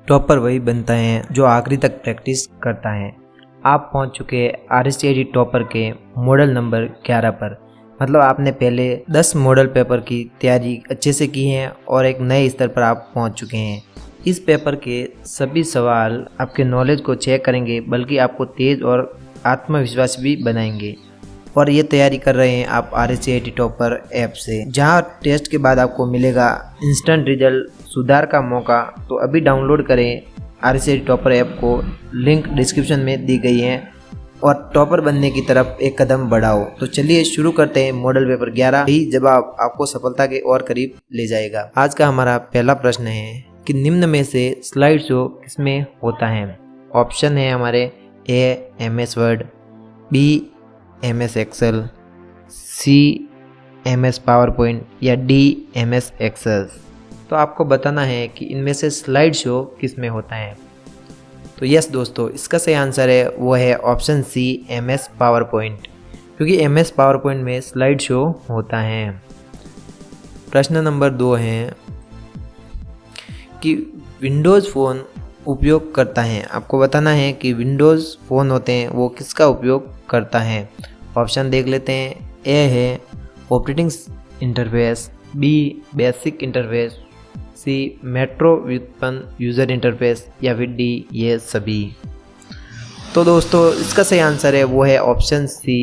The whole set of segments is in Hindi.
टॉपर वही बनता है जो आखिरी तक प्रैक्टिस करता है। आप पहुंच चुके हैं RSCID टॉपर के मॉडल नंबर 11 पर। मतलब आपने पहले 10 मॉडल पेपर की तैयारी अच्छे से की है और एक नए स्तर पर आप पहुंच चुके हैं। इस पेपर के सभी सवाल आपके नॉलेज को चेक करेंगे, बल्कि आपको तेज और आत्मविश्वास भी बनाएंगे। और ये तैयारी कर रहे हैं आप RSCID टॉपर ऐप से, जहां टेस्ट के बाद आपको मिलेगा इंस्टेंट रिजल्ट, सुधार का मौका। तो अभी डाउनलोड करें RSCID टॉपर ऐप को, लिंक डिस्क्रिप्शन में दी गई है, और टॉपर बनने की तरफ एक कदम बढ़ाओ। तो चलिए शुरू करते हैं। मॉडल पेपर 11 ही जवाब आपको सफलता के और करीब ले जाएगा। आज का हमारा पहला प्रश्न है कि निम्न में से स्लाइड शो किसमें होता है। ऑप्शन है हमारे A MS Word, B MS Excel, C MS PowerPoint या D MS एक्सेल। तो आपको बताना है कि इनमें से स्लाइड शो किस में होता है। तो यस दोस्तों, इसका सही आंसर है वो है option C MS power point, क्योंकि MS पावर पॉइंट में स्लाइड शो होता है। प्रश्न नंबर 2 है कि विंडोज़ फ़ोन उपयोग करता है। आपको बताना है कि विंडोज़ फ़ोन होते हैं वो किसका उपयोग करता है। ऑप्शन देख लेते हैं। A है operating interface, B basic interface, C metro व्युत्पन्न यूज़र इंटरफेस या फिर D ये सभी। तो दोस्तों इसका सही आंसर है वो है ऑप्शन C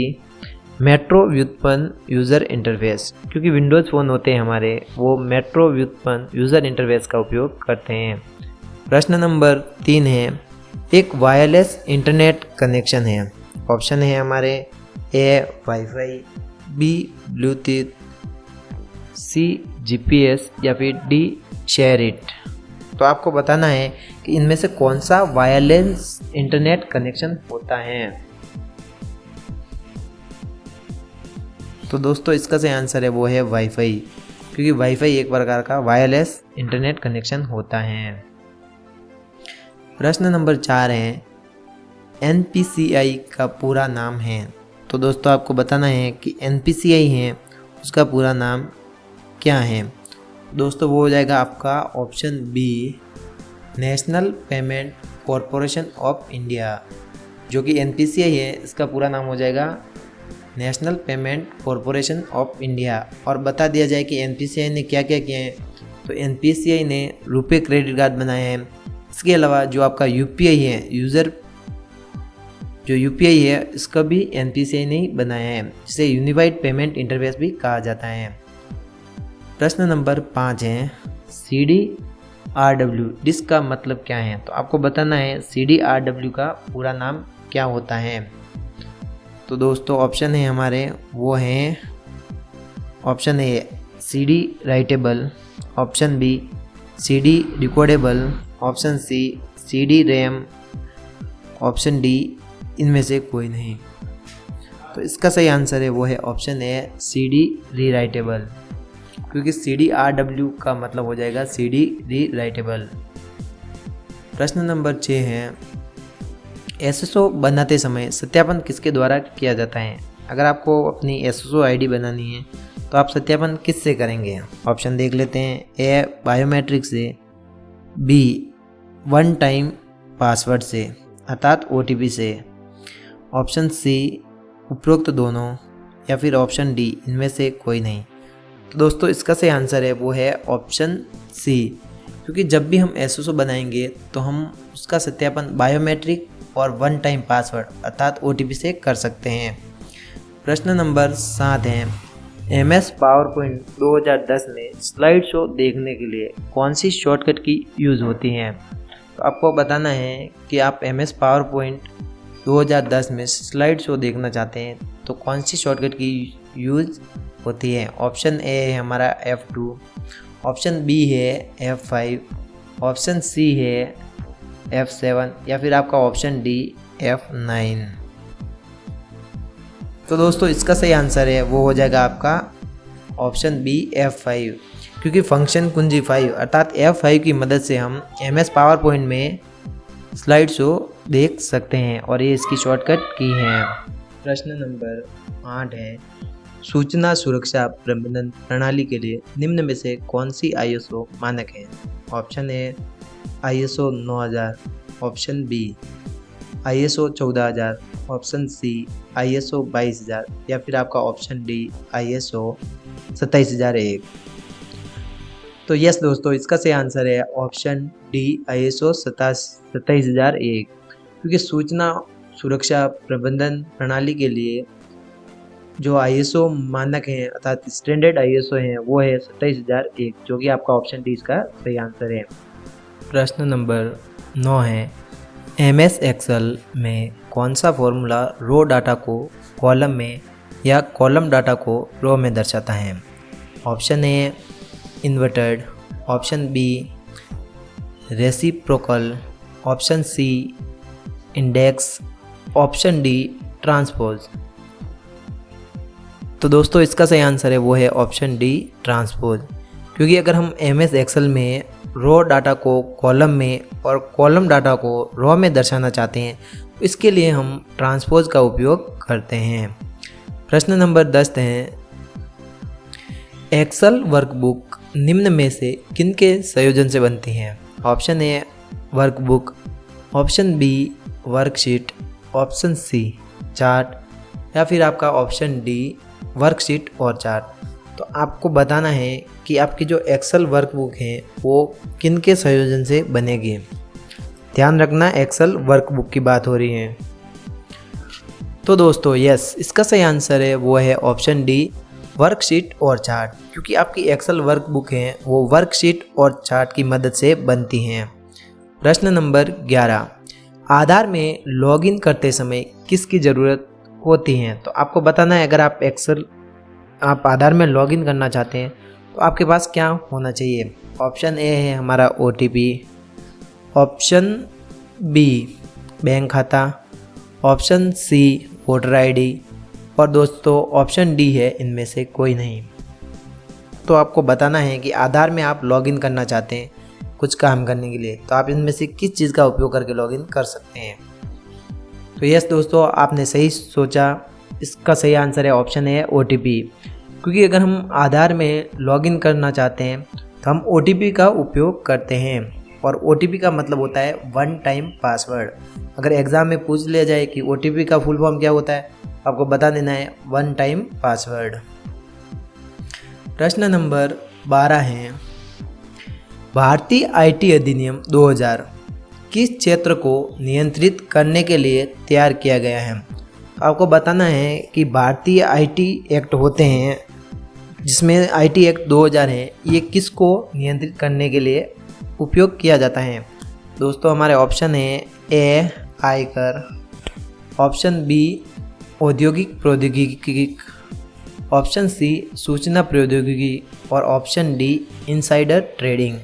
मेट्रो व्युत्पन्न यूज़र इंटरफेस, क्योंकि विंडोज़ फ़ोन होते हैं हमारे वो मेट्रो व्युत्पन्न यूज़र इंटरफेस का उपयोग करते हैं। प्रश्न नंबर 3 है एक वायरलेस इंटरनेट कनेक्शन है। ऑप्शन है हमारे A wifi, B Bluetooth, C GPS या फिर D शेयर इट। तो आपको बताना है कि इनमें से कौन सा वायरलेस इंटरनेट कनेक्शन होता है। तो दोस्तों इसका सही आंसर है वो है वाईफाई, क्योंकि वाईफाई एक प्रकार का वायरलेस इंटरनेट कनेक्शन होता है। प्रश्न नंबर 4 है NPCI का पूरा नाम है। तो दोस्तों आपको बताना है कि NPCI है उसका पूरा नाम क्या है। दोस्तों वो हो जाएगा आपका option B national payment corporation of India, जो कि NPCI है इसका पूरा नाम हो जाएगा national payment corporation of India. और बता दिया जाए कि NPCI ने क्या क्या किया है। तो NPCI ने रुपए क्रेडिट कार्ड बनाए हैं। इसके अलावा जो आपका UPI है, यूज़र जो UPI है इसका भी NPCI ने बनाया है, जिसे यूनिफाइड पेमेंट इंटरफेस भी कहा जाता है। प्रश्न नंबर 5 है CDRW, जिसका मतलब क्या है। तो आपको बताना है CDRW का पूरा नाम क्या होता है। तो दोस्तों ऑप्शन है हमारे वो हैं, option A CD writable, option B CD decodable, option C CD RAM, option D इनमें से कोई नहीं। तो इसका सही आंसर है वो है ऑप्शन A CD रीराइटेबल, क्योंकि CDRW का मतलब हो जाएगा CD रीराइटेबल। प्रश्न नंबर 6 है SSO बनाते समय सत्यापन किसके द्वारा किया जाता है। अगर आपको अपनी SSO ID बनानी है तो आप सत्यापन किससे करेंगे। ऑप्शन देख लेते हैं। A बायोमेट्रिक से, B वन टाइम पासवर्ड से अर्थात OTP से, ऑप्शन C उपरोक्त दोनों, या फिर ऑप्शन D इनमें से कोई नहीं। तो दोस्तों इसका सही आंसर है वो है ऑप्शन C, क्योंकि जब भी हम SSO बनाएंगे तो हम उसका सत्यापन बायोमेट्रिक और वन टाइम पासवर्ड अर्थात OTP से कर सकते हैं। प्रश्न नंबर 7 है MS पावर पॉइंट 2010 में स्लाइड शो देखने के लिए कौन सी शॉर्टकट की यूज़ होती है। तो आपको बताना है कि आप MS पावर पॉइंट 2010 में स्लाइड शो देखना चाहते हैं तो कौन सी शॉर्टकट की यूज़ होती है। ऑप्शन A है हमारा F2, ऑप्शन B है F5, ऑप्शन C है F7 या फिर आपका ऑप्शन D F9। तो दोस्तों इसका सही आंसर है वो हो जाएगा आपका ऑप्शन B F5, क्योंकि फंक्शन कुंजी 5 अर्थात F5 की मदद से हम MS पावर पॉइंट में स्लाइड शो देख सकते हैं और ये इसकी शॉर्टकट की है। प्रश्न नंबर 8 है सूचना सुरक्षा प्रबंधन प्रणाली के लिए निम्न में से कौन सी ISO मानक है। ऑप्शन है ISO 9000, option B ISO 14000, option C ISO 22000 या फिर आपका ऑप्शन डी ISO 27001। तो यस दोस्तों, इसका सही आंसर है ऑप्शन डी ISO 27001, क्योंकि सूचना सुरक्षा प्रबंधन प्रणाली के लिए जो ISO मानक हैं अर्थात स्टैंडर्ड ISO हैं वो है 27001, जो कि आपका ऑप्शन डी इसका सही आंसर है। प्रश्न नंबर 9 है, MS एक्सेल में कौन सा फॉर्मूला रो डाटा को कॉलम में या कॉलम डाटा को रो में दर्शाता है? Option A inverted, option B reciprocal, option C index, option D transpose. तो दोस्तों इसका सही आंसर है वो है ऑप्शन डी ट्रांसपोज, क्योंकि अगर हम MS एक्सेल में रो डाटा को कॉलम में और कॉलम डाटा को रो में दर्शाना चाहते हैं तो इसके लिए हम ट्रांसपोज का उपयोग करते हैं। प्रश्न नंबर 10 है, एक्सेल वर्कबुक निम्न में से किन के संयोजन से बनती है? Option A workbook, option B worksheet, option C chart या फिर आपका ऑप्शन डी वर्कशीट और चार्ट। तो आपको बताना है कि आपकी जो एक्सेल वर्कबुक है वो किन के संयोजन से बनेगी। ध्यान रखना, एक्सेल वर्कबुक की बात हो रही है। तो दोस्तों यस, इसका सही आंसर है वो है ऑप्शन डी वर्कशीट और चार्ट, क्योंकि आपकी एक्सेल वर्कबुक है वो वर्कशीट और चार्ट की मदद से बनती हैं। प्रश्न नंबर 11, आधार में लॉगिन करते समय किसकी ज़रूरत होती है? तो आपको बताना है, अगर आप आधार में लॉगिन करना चाहते हैं तो आपके पास क्या होना चाहिए। ऑप्शन ए है हमारा OTP, ऑप्शन बी बैंक खाता, ऑप्शन सी वोटर ID और दोस्तों ऑप्शन डी है इनमें से कोई नहीं। तो आपको बताना है कि आधार में आप लॉगिन करना चाहते हैं कुछ काम करने के लिए, तो आप इनमें से किस चीज़ का उपयोग करके लॉगिन कर सकते हैं। तो यस दोस्तों, आपने सही सोचा, इसका सही आंसर है ऑप्शन है OTP, क्योंकि अगर हम आधार में लॉगिन करना चाहते हैं तो हम OTP का उपयोग करते हैं और OTP का मतलब होता है वन टाइम पासवर्ड। अगर एग्ज़ाम में पूछ लिया जाए कि OTP का फुल फॉर्म क्या होता है, आपको बता देना है वन टाइम पासवर्ड। प्रश्न नंबर 12 है, भारतीय IT अधिनियम 2000 किस क्षेत्र को नियंत्रित करने के लिए तैयार किया गया है? आपको बताना है कि भारतीय IT एक्ट होते हैं जिसमें IT एक्ट 2000 है, ये किसको नियंत्रित करने के लिए उपयोग किया जाता है? दोस्तों हमारे ऑप्शन है ए आयकर, ऑप्शन बी औद्योगिक प्रौद्योगिकी, ऑप्शन सी सूचना प्रौद्योगिकी और ऑप्शन डी इनसाइडर ट्रेडिंग।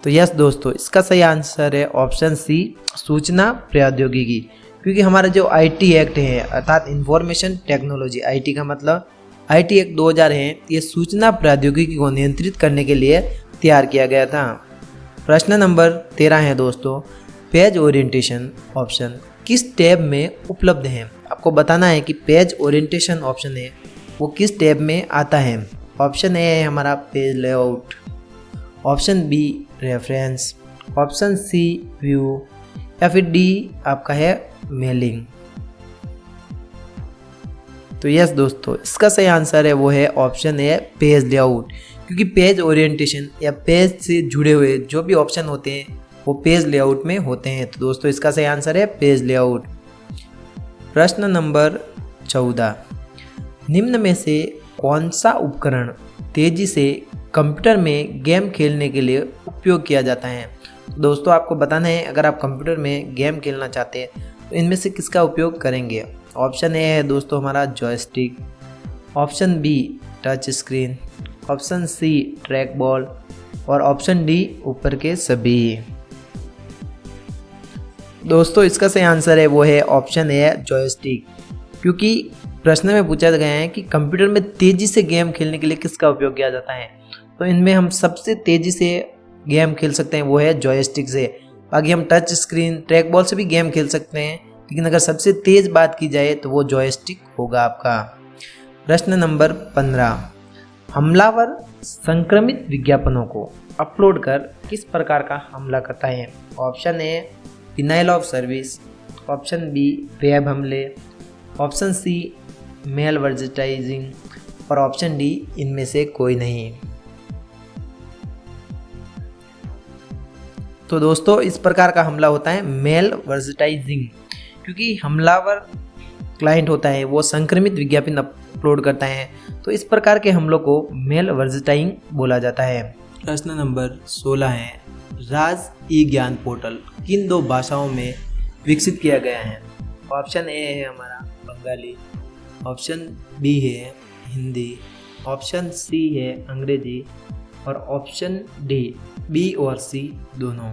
तो यस दोस्तों, इसका सही आंसर है ऑप्शन सी सूचना प्रौद्योगिकी, क्योंकि हमारा जो IT एक्ट है अर्थात इंफॉर्मेशन टेक्नोलॉजी, IT का मतलब IT एक्ट 2000 है, ये सूचना प्रौद्योगिकी को नियंत्रित करने के लिए तैयार किया गया था। प्रश्न नंबर 13 है दोस्तों, पेज ओरिएंटेशन ऑप्शन किस टैब में उपलब्ध है? आपको बताना है कि पेज ओरिएंटेशन ऑप्शन है वो किस टैब में आता है। ऑप्शन ए है हमारा page layout, option B reference, option C view या फिर डी आपका है मेलिंग। तो यस दोस्तों, इसका सही आंसर है वो है ऑप्शन ए पेज लेआउट, क्योंकि पेज ओरिएंटेशन या पेज से जुड़े हुए जो भी ऑप्शन होते हैं वो पेज लेआउट में होते हैं। तो दोस्तों इसका सही आंसर है पेज लेआउट। प्रश्न नंबर 14, निम्न में से कौन सा उपकरण तेजी से कंप्यूटर में गेम खेलने के लिए उपयोग किया जाता है? दोस्तों आपको बताना है, अगर आप कंप्यूटर में गेम खेलना चाहते हैं तो इनमें से किसका उपयोग करेंगे? ऑप्शन ए है दोस्तों हमारा joystick, option B touch screen, option C trackball और ऑप्शन डी ऊपर के सभी। दोस्तों इसका सही आंसर है वो है ऑप्शन ए जॉयस्टिक, क्योंकि प्रश्न में पूछा गया है कि कंप्यूटर में तेज़ी से गेम खेलने के लिए किसका उपयोग किया जाता है, तो इनमें हम सबसे तेज़ी से गेम खेल सकते हैं वो है जॉयस्टिक से। बाकी हम टच स्क्रीन ट्रैक बॉल से भी गेम खेल सकते हैं, लेकिन अगर सबसे तेज़ बात की जाए तो वो जॉयस्टिक होगा आपका। प्रश्न नंबर 15, हमलावर संक्रमित विज्ञापनों को अपलोड कर किस प्रकार का हमला करता है? Option A denial of service, option B web हमले, ऑप्शन सी मेल एडवर्टाइजिंग और ऑप्शन डी इनमें से कोई नहीं। तो दोस्तों इस प्रकार का हमला होता है मेल एडवर्टाइजिंग, क्योंकि हमलावर क्लाइंट होता है वो संक्रमित विज्ञापन अपलोड करता है, तो इस प्रकार के हमलों को मेल एडवर्टाइजिंग बोला जाता है। प्रश्न नंबर 16 है, राज ई ज्ञान पोर्टल किन 2 भाषाओं में विकसित किया गया है? ऑप्शन ए है हमारा बंगाली, ऑप्शन बी है हिंदी, ऑप्शन सी है अंग्रेजी और ऑप्शन डी बी और सी दोनों।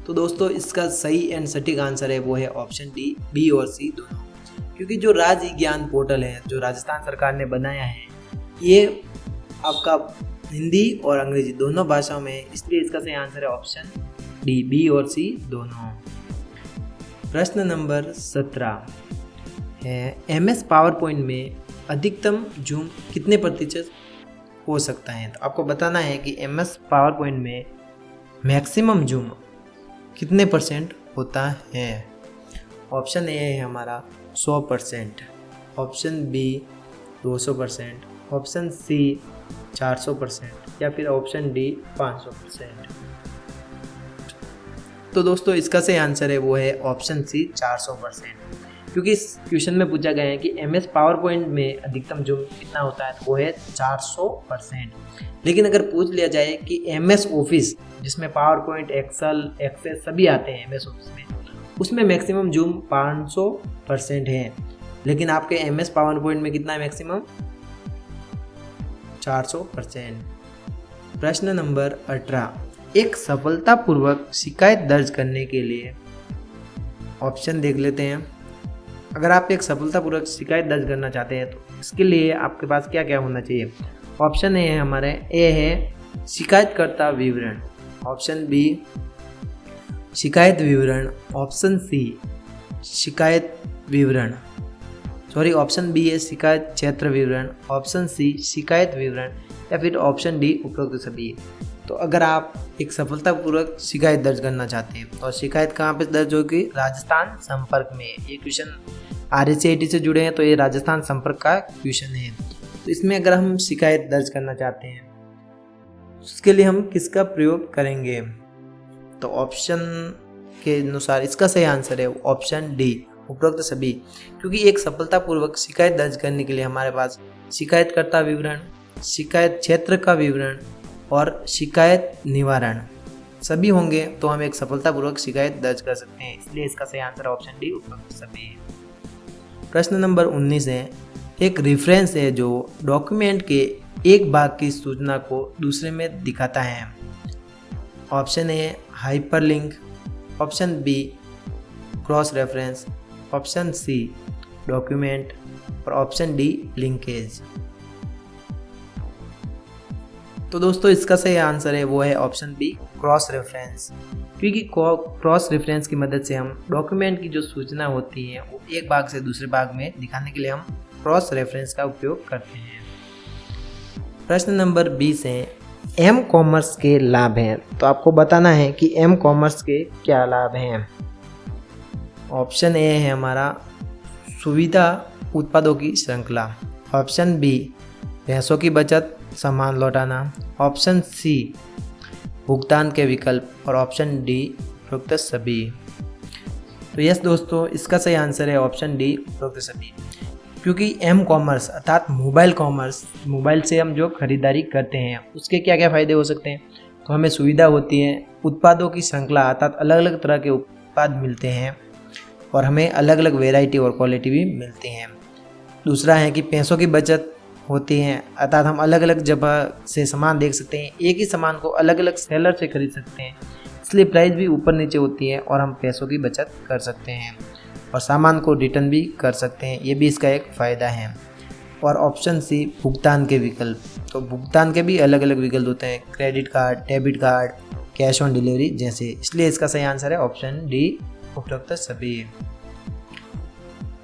तो दोस्तों इसका सही एंड सटीक आंसर है वो है ऑप्शन डी बी और सी दोनों, क्योंकि जो राज ई ज्ञान पोर्टल है जो राजस्थान सरकार ने बनाया है ये आपका हिंदी और अंग्रेजी दोनों भाषाओं में, इसलिए इसका सही आंसर है ऑप्शन डी बी और सी दोनों। प्रश्न नंबर 17 है, MS पावर पॉइंट में अधिकतम जूम कितने प्रतिशत हो सकता है? तो आपको बताना है कि MS पावर पॉइंट में मैक्सिमम जूम कितने % होता है। ऑप्शन ए है हमारा 100%, ऑप्शन बी 200%, ऑप्शन सी 400% या फिर ऑप्शन डी 500%। तो दोस्तों इसका सही आंसर है वो है ऑप्शन सी 400%, क्योंकि इस क्वेश्चन में पूछा गया है कि MS पावर पॉइंट में अधिकतम जूम कितना होता है, तो वो है 400%। लेकिन अगर पूछ लिया जाए कि MS ऑफिस जिसमें पावर पॉइंट, एक्सेल सभी आते हैं MS ऑफिस में, उसमें मैक्सिमम जूम 500% है, लेकिन आपके MS पावर पॉइंट में कितना है मैक्सिमम? 400%। प्रश्न नंबर 18, एक सफलतापूर्वक शिकायत दर्ज करने के लिए ऑप्शन देख लेते हैं। अगर आप एक सफलतापूर्वक शिकायत दर्ज करना चाहते हैं तो इसके लिए आपके पास क्या क्या होना चाहिए? ऑप्शन ए है हमारे ए है शिकायतकर्ता विवरण, ऑप्शन बी शिकायत विवरण, ऑप्शन सी शिकायत विवरण, ऑप्शन बी है शिकायत क्षेत्र विवरण, ऑप्शन सी शिकायत विवरण या फिर ऑप्शन डी उपरोक्त सभी। तो अगर आप एक सफलतापूर्वक शिकायत दर्ज करना चाहते हैं तो शिकायत कहाँ पे दर्ज होगी? राजस्थान संपर्क में। ये क्वेश्चन RSCIT से जुड़े हैं तो ये राजस्थान संपर्क का क्वेश्चन है। तो इसमें अगर हम शिकायत दर्ज करना चाहते हैं उसके लिए हम किसका प्रयोग करेंगे? तो ऑप्शन के अनुसार इसका सही आंसर है ऑप्शन डी उपरोक्त सभी, क्योंकि एक सफलतापूर्वक शिकायत दर्ज करने के लिए हमारे पास शिकायतकर्ता विवरण, शिकायत क्षेत्र का विवरण और शिकायत निवारण सभी होंगे तो हम एक सफलतापूर्वक शिकायत दर्ज कर सकते हैं, इसलिए इसका सही आंसर ऑप्शन डी उपरोक्त सभी है। प्रश्न नंबर 19 है, एक रेफरेंस है जो डॉक्यूमेंट के एक भाग की सूचना को दूसरे में दिखाता है। Option A hyperlink, option B cross reference, option C document और ऑप्शन डी लिंकेज। तो दोस्तों इसका सही आंसर है वो है ऑप्शन बी क्रॉस रेफरेंस, क्योंकि क्रॉस रेफरेंस की मदद से हम डॉक्यूमेंट की जो सूचना होती है वो एक भाग से दूसरे भाग में दिखाने के लिए हम क्रॉस रेफरेंस का उपयोग करते हैं। प्रश्न नंबर 20 है, M कॉमर्स के लाभ हैं, तो आपको बताना है कि M कॉमर्स के क्या लाभ हैं। ऑप्शन ए है हमारा सुविधा उत्पादों की श्रृंखला, ऑप्शन बी पैसों की बचत सामान लौटाना, ऑप्शन सी भुगतान के विकल्प और ऑप्शन डी उपरोक्त सभी। तो यस दोस्तों इसका सही आंसर है ऑप्शन डी उपरोक्त सभी, क्योंकि M कॉमर्स अर्थात मोबाइल कॉमर्स, मोबाइल से हम जो खरीदारी करते हैं उसके क्या क्या फ़ायदे हो सकते हैं? तो हमें सुविधा होती है, उत्पादों की श्रृंखला अर्थात अलग अलग तरह के उत्पाद मिलते हैं और हमें अलग अलग वेराइटी और क्वालिटी भी मिलती हैं। दूसरा है कि पैसों की बचत होती हैं, अर्थात हम अलग अलग जगह से सामान देख सकते हैं, एक ही सामान को अलग अलग सेलर से खरीद सकते हैं, इसलिए प्राइस भी ऊपर नीचे होती है और हम पैसों की बचत कर सकते हैं और सामान को रिटर्न भी कर सकते हैं, ये भी इसका एक फ़ायदा है। और ऑप्शन सी भुगतान के विकल्प, तो भुगतान के भी अलग अलग विकल्प होते हैं, credit card, debit card, cash on delivery जैसे, इसलिए इसका सही आंसर है ऑप्शन डी उपरोक्त सभी।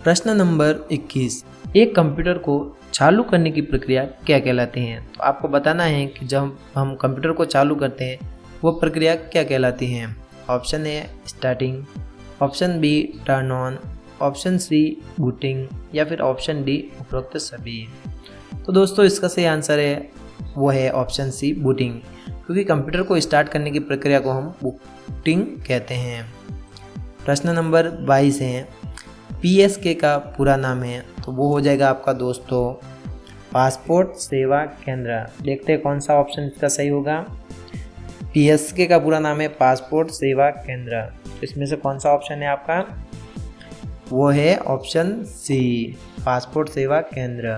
प्रश्न नंबर 21, एक कंप्यूटर को चालू करने की प्रक्रिया क्या कहलाती है? तो आपको बताना है कि जब हम कंप्यूटर को चालू करते हैं वो प्रक्रिया क्या कहलाती है। Option A starting, option B turn on, option C booting या फिर ऑप्शन डी उपरोक्त सभी। तो दोस्तों इसका सही आंसर है वो है ऑप्शन सी बूटिंग, क्योंकि कंप्यूटर को स्टार्ट करने की प्रक्रिया को हम बूटिंग कहते हैं। प्रश्न नंबर 22 है, PSK का पूरा नाम है, तो वो हो जाएगा आपका दोस्तों पासपोर्ट सेवा केंद्र। देखते हैं कौन सा ऑप्शन इसका सही होगा। PSK का पूरा नाम है पासपोर्ट सेवा केंद्र, इसमें से कौन सा ऑप्शन है आपका? वो है ऑप्शन सी पासपोर्ट सेवा केंद्र।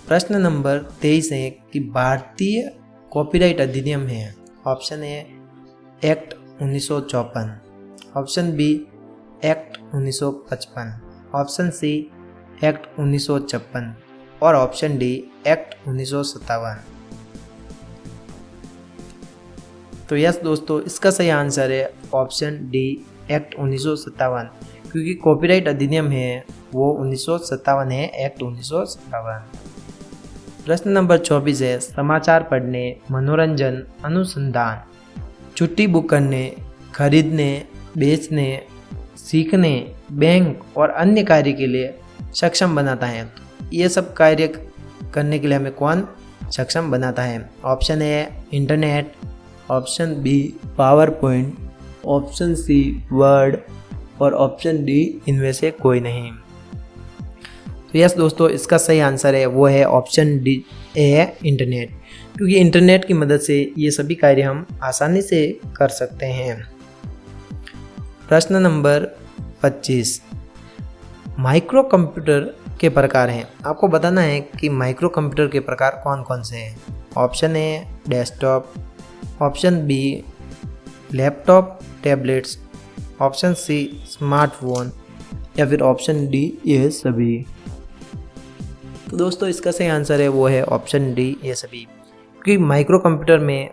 प्रश्न नंबर 23 है कि भारतीय कॉपीराइट अधिनियम है। Option A act 1954, option B act 1955, option C act 1956 और ऑप्शन डी एक्ट 1957। तो यस दोस्तों इसका सही आंसर है ऑप्शन डी एक्ट 1957, क्योंकि कॉपीराइट अधिनियम है वो 1957 है, एक्ट 1957। प्रश्न नंबर 24 है, समाचार पढ़ने, मनोरंजन, अनुसंधान, छुट्टी बुक करने, खरीदने, बेचने, सीखने, बैंक और अन्य कार्य के लिए सक्षम बनाता है। ये सब कार्य करने के लिए हमें कौन सक्षम बनाता है? Option A internet, option B PowerPoint, option C Word और ऑप्शन डी इनमें से कोई नहीं। तो यस दोस्तों इसका सही आंसर है वो है ऑप्शन डी ए इंटरनेट, क्योंकि इंटरनेट की मदद से ये सभी कार्य हम आसानी से कर सकते हैं। प्रश्न नंबर 25, माइक्रो कंप्यूटर के प्रकार हैं। आपको बताना है कि माइक्रो कंप्यूटर के प्रकार कौन कौन से हैं। Option A desktop, option B laptop tablets, option C smartphone या फिर ऑप्शन डी ये सभी। तो दोस्तों इसका सही आंसर है वो है ऑप्शन डी ये सभी, क्योंकि माइक्रो कंप्यूटर में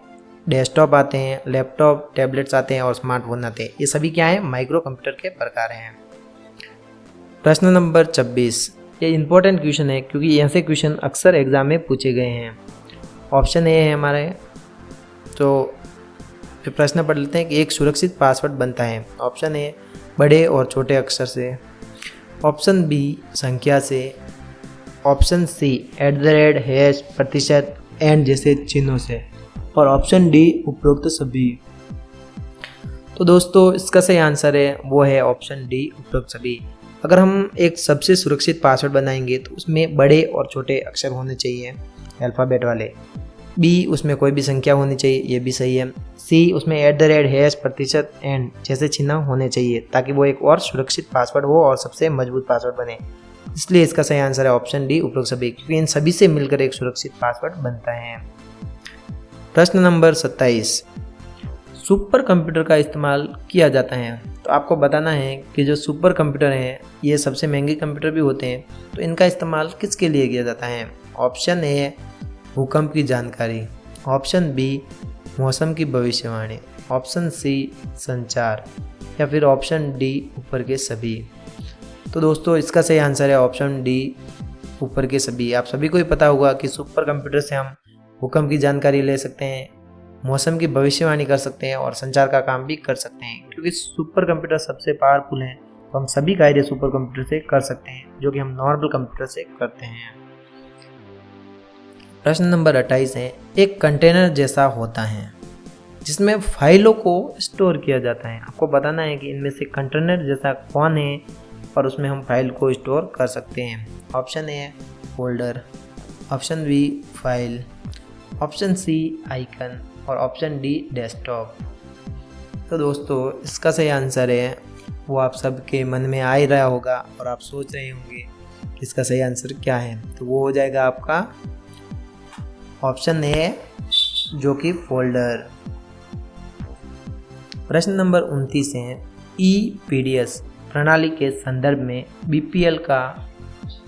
डेस्कटॉप आते हैं, लैपटॉप टैबलेट्स आते हैं और स्मार्टफोन आते हैं। ये सभी क्या हैं? माइक्रो कंप्यूटर के प्रकार हैं। प्रश्न नंबर 26, ये इंपॉर्टेंट क्वेश्चन है क्योंकि ऐसे क्वेश्चन अक्सर एग्जाम में पूछे गए हैं। ऑप्शन ए है हमारे, तो फिर प्रश्न पढ़ लेते हैं कि एक सुरक्षित पासवर्ड बनता है। ऑप्शन ए बड़े और छोटे अक्षर से, ऑप्शन बी संख्या से, ऑप्शन सी @ प्रतिशत एंड जैसे चिन्हों से और ऑप्शन डी उपरोक्त सभी। तो दोस्तों इसका सही आंसर है वो है ऑप्शन डी उपरोक्त सभी। अगर हम एक सबसे सुरक्षित पासवर्ड बनाएंगे तो उसमें बड़े और छोटे अक्षर होने चाहिए अल्फ़ाबेट वाले, बी उसमें कोई भी संख्या होनी चाहिए, ये भी सही है, सी उसमें @ प्रतिशत एंड जैसे चिन्ह होने चाहिए ताकि वो एक और सुरक्षित पासवर्ड हो और सबसे मजबूत पासवर्ड बने। इसलिए इसका सही आंसर है ऑप्शन डी उपरोक्त सभी, क्योंकि इन सभी से मिलकर एक सुरक्षित पासवर्ड बनता है। प्रश्न नंबर 27, सुपर कंप्यूटर का इस्तेमाल किया जाता है। तो आपको बताना है कि जो सुपर कंप्यूटर हैं ये सबसे महंगे कंप्यूटर भी होते हैं, तो इनका इस्तेमाल किसके लिए किया जाता है? ऑप्शन ए भूकंप की जानकारी, ऑप्शन बी मौसम की भविष्यवाणी, ऑप्शन सी संचार या फिर ऑप्शन डी ऊपर के सभी। तो दोस्तों इसका सही आंसर है ऑप्शन डी ऊपर के सभी। आप सभी को ही पता होगा कि सुपर कंप्यूटर से हम भूकंप की जानकारी ले सकते हैं, मौसम की भविष्यवाणी कर सकते हैं और संचार का काम भी कर सकते हैं। क्योंकि सुपर कंप्यूटर सबसे पावरफुल हैं तो हम सभी कार्य सुपर कंप्यूटर से कर सकते हैं जो कि हम नॉर्मल कंप्यूटर से करते हैं। प्रश्न नंबर 28 है, एक कंटेनर जैसा होता है जिसमें फाइलों को स्टोर किया जाता है। आपको बताना है कि इनमें से कंटेनर जैसा कौन है और उसमें हम फाइल को स्टोर कर सकते हैं। Option A folder, option B file, option C icon और ऑप्शन डी डेस्कटॉप। तो दोस्तों इसका सही आंसर है वो आप सबके मन में आ ही रहा होगा और आप सोच रहे होंगे कि इसका सही आंसर क्या है। तो वो हो जाएगा आपका ऑप्शन ए जो कि फोल्डर। प्रश्न नंबर 29 है, EPDS प्रणाली के संदर्भ में BPL का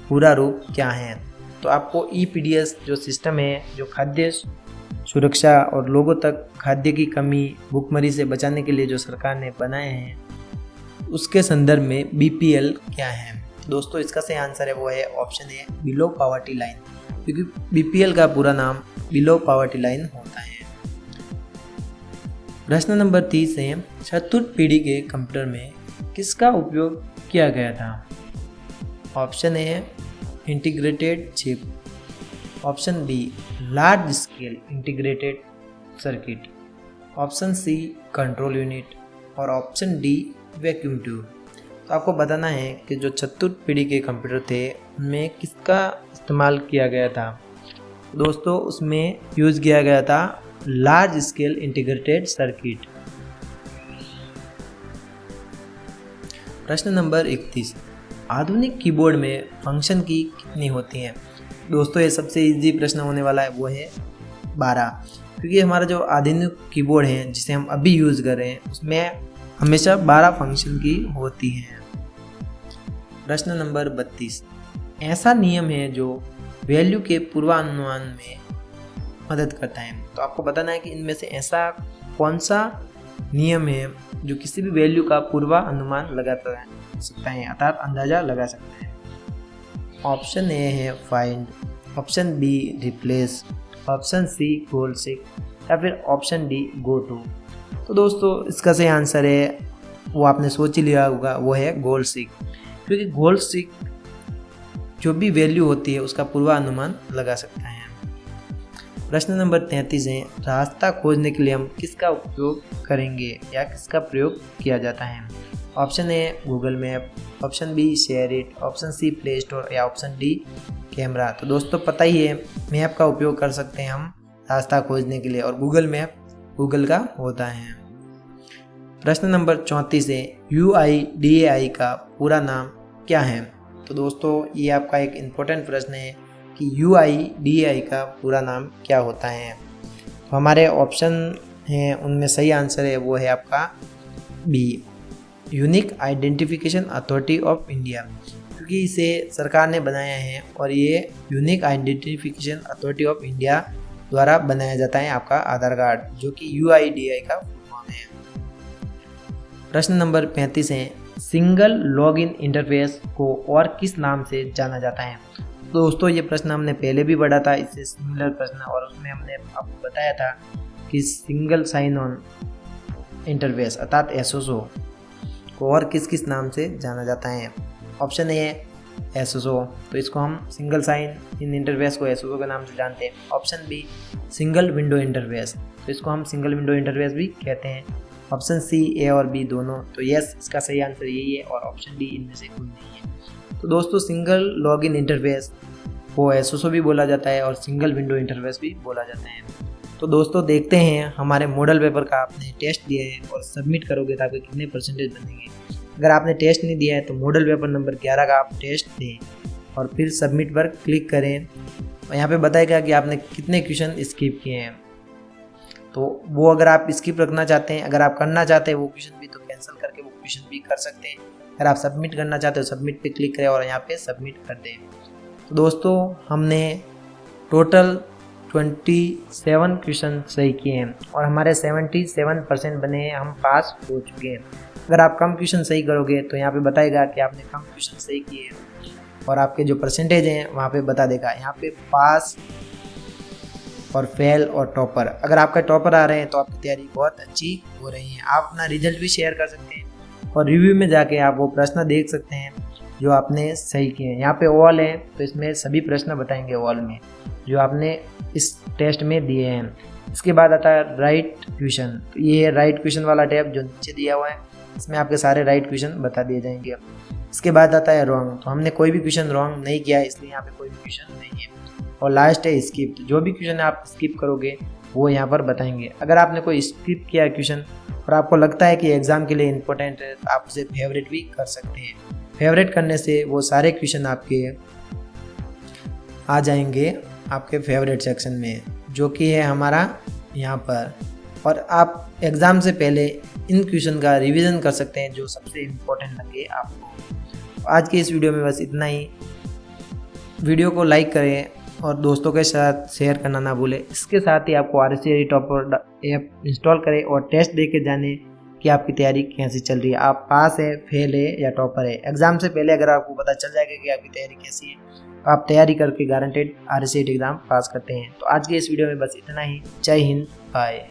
पूरा रूप क्या है? तो आपको EPDS जो सिस्टम है जो खाद्य सुरक्षा और लोगों तक खाद्य की कमी भूखमरी से बचाने के लिए जो सरकार ने बनाए हैं उसके संदर्भ में BPL क्या है? दोस्तों इसका सही आंसर है वो है ऑप्शन ए बिलो पॉवर्टी लाइन, क्योंकि बीपीएल का पूरा नाम बिलो पॉवर्टी लाइन होता है। प्रश्न नंबर 30 है, चतुर्थ पीढ़ी के कंप्यूटर में किसका उपयोग किया गया था? Option A integrated chip, option B large scale integrated circuit, option C control unit और ऑप्शन डी वैक्यूम ट्यूब। तो आपको बताना है कि जो चतुर्थ पीढ़ी के कंप्यूटर थे उनमें किसका इस्तेमाल किया गया था। दोस्तों उसमें यूज़ किया गया था लार्ज स्केल इंटीग्रेटेड सर्किट। प्रश्न नंबर 31, आधुनिक कीबोर्ड में फंक्शन की कितनी होती हैं? दोस्तों ये सबसे इजी प्रश्न होने वाला है, वो है 12, क्योंकि हमारा जो आधुनिक कीबोर्ड है जिसे हम अभी यूज़ कर रहे हैं उसमें हमेशा 12 फंक्शन की होती हैं। प्रश्न नंबर 32, ऐसा नियम है जो वैल्यू के पूर्वानुमान में मदद करता है। तो आपको बताना है कि इनमें से ऐसा कौन सा नियम है जो किसी भी वैल्यू का पूर्वानुमान लगा सकता है, अर्थात अंदाजा लगा सकता है। ऑप्शन ए है find, option B replace, option C goal seek या फिर ऑप्शन डी गो टू। तो दोस्तों इसका सही आंसर है वो आपने सोच ही लिया होगा, वो है गोल सीक, क्योंकि गोल सीक जो भी वैल्यू होती है उसका पूर्वानुमान लगा सकता है। प्रश्न नंबर 33 है, रास्ता खोजने के लिए हम किसका उपयोग करेंगे या किसका प्रयोग किया जाता है? Option A Google map, option B share it, option C play store या ऑप्शन डी कैमरा। तो दोस्तों पता ही है मैप का उपयोग कर सकते हैं हम रास्ता खोजने के लिए, और गूगल मैप गूगल का होता है। प्रश्न नंबर 34 है, UIDAI का पूरा नाम क्या है? तो दोस्तों ये आपका एक इम्पोर्टेंट प्रश्न है कि UIDAI का पूरा नाम क्या होता है। तो हमारे ऑप्शन हैं उनमें सही आंसर है वो है आपका B, unique identification authority of India, क्योंकि इसे सरकार ने बनाया है और ये unique identification authority of India द्वारा बनाया जाता है आपका आधार कार्ड, जो कि UIDAI का फुल फॉर्म है। प्रश्न नंबर 35 है, सिंगल लॉगिन इंटरफेस को और किस नाम से जाना जाता है? दोस्तों ये प्रश्न हमने पहले भी पढ़ा था, इससे सिमिलर प्रश्न, और उसमें हमने आपको बताया था कि सिंगल साइन ऑन इंटरफेस अर्थात SSO को और किस किस नाम से जाना जाता है। ऑप्शन ए SSO, तो इसको हम सिंगल साइन इन इंटरफेस को SSO के नाम से जानते हैं। Option B single window interface, तो इसको हम सिंगल विंडो इंटरफेस भी कहते हैं। ऑप्शन सी ए और बी दोनों, तो यस इसका सही आंसर यही है, और ऑप्शन डी इनमें से कोई नहीं है। तो दोस्तों सिंगल लॉगिन इंटरफेस को SSO भी बोला जाता है और सिंगल विंडो इंटरफेस भी बोला जाता है। तो दोस्तों देखते हैं हमारे मॉडल पेपर का आपने टेस्ट दिया है और सबमिट करोगे तो आपके कितने परसेंटेज बनेंगे। अगर आपने टेस्ट नहीं दिया है तो मॉडल पेपर नंबर 11 का आप टेस्ट दें और फिर सबमिट पर क्लिक करें, और यहाँ पे बताएगा कि आपने कितने क्वेश्चन स्किप किए हैं। तो वो अगर आप स्किप रखना चाहते हैं, अगर आप करना चाहते हैं वो क्वेश्चन भी, तो कैंसिल करके वो क्वेश्चन भी कर सकते हैं। अगर आप सबमिट करना चाहते हो सबमिट पे क्लिक करें और यहाँ पे सबमिट कर दें। तो दोस्तों हमने टोटल 27 क्वेश्चन सही किए हैं और हमारे 77% बने हैं, हम पास हो चुके हैं। अगर आप कम क्वेश्चन सही करोगे तो यहाँ पे बताएगा कि आपने कम क्वेश्चन सही किए हैं और आपके जो परसेंटेज हैं वहाँ पे बता देगा। यहाँ पे पास और फेल और टॉपर, अगर आपका टॉपर आ रहे हैं तो आपकी तैयारी बहुत अच्छी हो रही है। आप अपना रिजल्ट भी शेयर कर सकते हैं और रिव्यू में जाके आप वो प्रश्न देख सकते हैं जो आपने सही किए हैं। यहाँ पे ऑल है तो इसमें सभी प्रश्न बताएंगे ऑल में जो आपने इस टेस्ट में दिए हैं। इसके बाद आता है राइट क्वेश्चन, तो ये है राइट क्वेश्चन वाला टैब जो नीचे दिया हुआ है, इसमें आपके सारे राइट क्वेश्चन बता दिए जाएंगे। इसके बाद आता है रॉन्ग, तो हमने कोई भी क्वेश्चन रॉन्ग नहीं किया है इसलिए यहाँ पे कोई भी क्वेश्चन नहीं है। और लास्ट है स्किप, जो भी क्वेश्चन आप स्किप करोगे वो यहाँ पर बताएंगे। अगर आपने कोई स्किप किया क्वेश्चन और आपको लगता है कि एग्ज़ाम के लिए इम्पोर्टेंट है तो आप उसे फेवरेट भी कर सकते हैं। फेवरेट करने से वो सारे क्वेश्चन आपके आ जाएंगे आपके फेवरेट सेक्शन में, जो कि है हमारा यहाँ पर। और आप एग्ज़ाम से पहले इन क्वेश्चन का रिवीजन कर सकते हैं जो सबसे इम्पोर्टेंट लगे आपको। आज के इस वीडियो में बस इतना ही। वीडियो को लाइक करें और दोस्तों के साथ शेयर करना ना भूलें। इसके साथ ही आपको RSC टॉपर ऐप इंस्टॉल करें और टेस्ट दे के जाने कि आपकी तैयारी कैसी चल रही है, आप पास है, फेल है या टॉपर है। एग्ज़ाम से पहले अगर आपको पता चल जाएगा कि आपकी तैयारी कैसी है तो आप तैयारी करके गारंटेड RSCET एग्ज़ाम पास करते हैं। तो आज के इस वीडियो में बस इतना ही। जय हिंद, बाय।